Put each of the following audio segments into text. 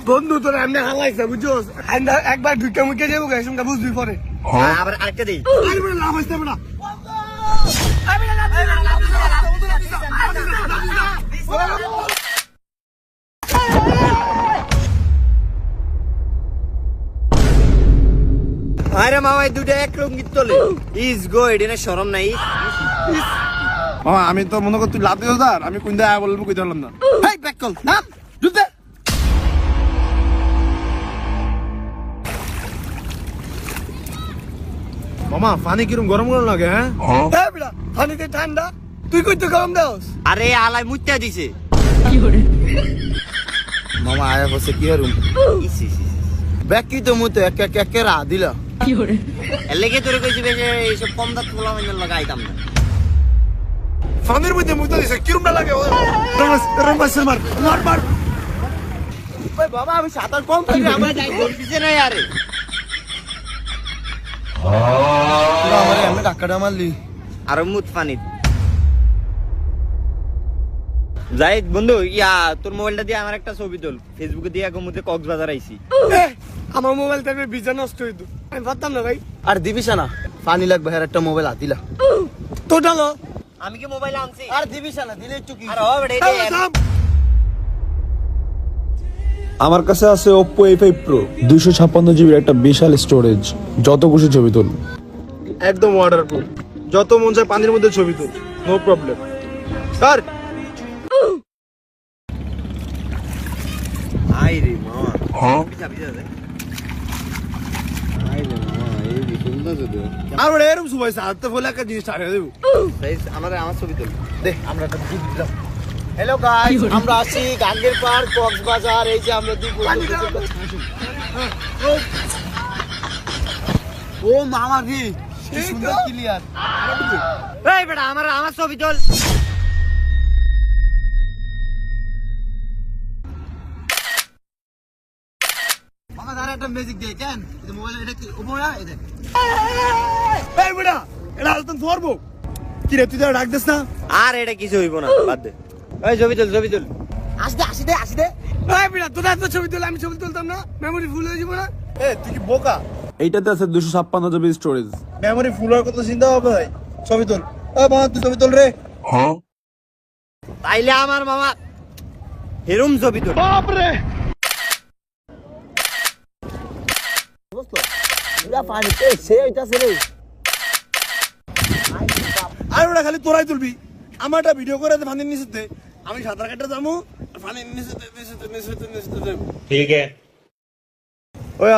বন্ধু তোর এমনি হালাইছে বুঝছস একবার ঢুকে মুখে যাবো গাইছুমটা বুঝবি পরে আবার আরেকটা দেই আরে বড় লাভ হইছে বড় আরে মামা এই দুটো এক লঙ্গি তোলে ইজ গো এডিনে শরম নাই মামা আমি তো মনে কর তুই লাভ দিও স্যার আমি কোন দায় বলবো কই ধরলাম না হেই ব্যাক কল না জুতে মামা পানি কিরম গরম গরম লাগে হ্যাঁ হ্যাঁ বিড়া পানিতে ঠান্ডা তুই কই তো গরম দাওস আরে আলাই মুত্তা দিছে মামা আয়া বসে কি রুম ইসি ব্যাক কি তো মুতে এক এক এক রা দিলা এর লেগে তোরে কইছি যে এইসব কম দাঁত পোলা মানে লাগাইতাম না ফানের মধ্যে মুতে দিছে কিরম না লাগে রমাস মার মার মার ওই বাবা আমি সাঁতার কম পারি আমরা যাই বলতিছে না আরে আমারে এমনি ধাক্কাটা মারলি আর মুত পানি যাই বন্ধু ইয়া তোর মোবাইলটা দিয়ে আমার একটা ছবি তোল ফেসবুকে দিয়ে মুতে কক্সবাজার আইছি আমার মোবাইল থেকে ভিজা নষ্ট হইতো আমি পারতাম না ভাই আর দিবিস না পানি লাগবে আর একটা মোবাইল দিলা তো ডালো আমি কি মোবাইল আনছি আর দিবিস না দিলে একটু কি আর হবে আমার কাছে আছে Oppo A5 Pro 256 জিবির একটা বিশাল স্টোরেজ যত খুশি ছবি তুল একদম ওয়াটারপ্রুফ যত মন চায় পানির মধ্যে ছবি তুল নো প্রবলেম স্যার আই রে মামা হ্যাঁ যাবি যাবে আই রে মামা এই সুন্দর যদিও আর বড় এরকম সুবাই সাথে বলে একটা জিনিস ছাড়িয়ে দেব আমার ছবি তোল দে আমরা একটা গিফট দিলাম হ্যালো গাইস আমরা আছি গাঙ্গের পাড় কক্সবাজার এই যে আমরা দুই ও মামা কি সুন্দর ক্লিয়ার এই বেটা আমার ছবি তোল মামা দাঁড়া একটা ম্যাজিক দে কেন এই মোবাইল এটা কি ও মোবাইল এই দেখ এই বড়া এটা আলতন ধরবো কি রে তুই তো ডাক দিস না আর এটা কিছু হইব না বাদ দে এই ছবি তোল আসি দে এই বড়া তোর এত ছবি তুলে আমি ছবি তুলতাম না মেমরি ফুল হয়ে যাবে না এ তুই কি বোকা এইটাতে আছে 256 জিবি স্টোরেজ মেমরি ফুল হওয়ার কথা চিন্তা হবে ভাই ছবি তুল এ বাবা তুই ছবি তুল রে তাইলে আমার মামা হেরুম ছবি তোল বাপ রে পুরা পানি এ সে হইতাছে রে আর ওটা খালি তোরাই তুলবি আমারটা ভিডিও করে পানির নিচেতে আমি সাঁতার কাটতে যাবো আর পানির নিচেতে যাবো ঠিক আছে ওই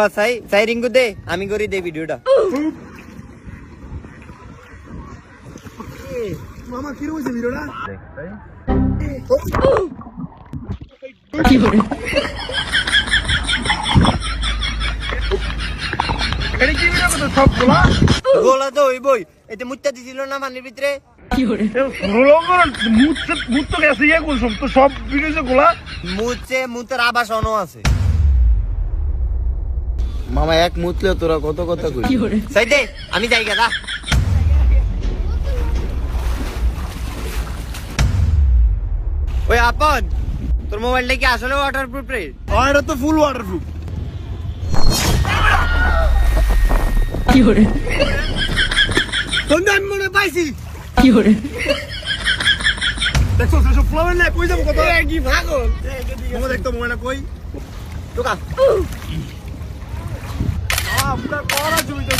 সাই রিঙ্গু দে আমি করি দে ভিডিওটা মামা কি রয়েছে ভিডিওটা এটা কি ভিডিও করতে সব গোলা গোলা তো ওই বই এতে মুত্তা দিছিল না মানির ভিতরে মুখ তো গেছে ইয়ে করছো তো সব ভিডিও গোলা মুতের আবাস অনো আছে মামা এক মুতলে তোরা কত কথা কই সাই দে আমি যাই গা ওই আপন তোর মোবাইলটা কি আসলে ওয়াটারপ্রুফ রে আর এটা তো ফুল ওয়াটারপ্রুফ আমি মনে পাইছি দেখছো সেসব ফ্লাওয়ার নাই কই যাবো কত কি ভাগল মোবাইল দেখতো মোবাইলটা কই টোকা আপনার করা জমি তো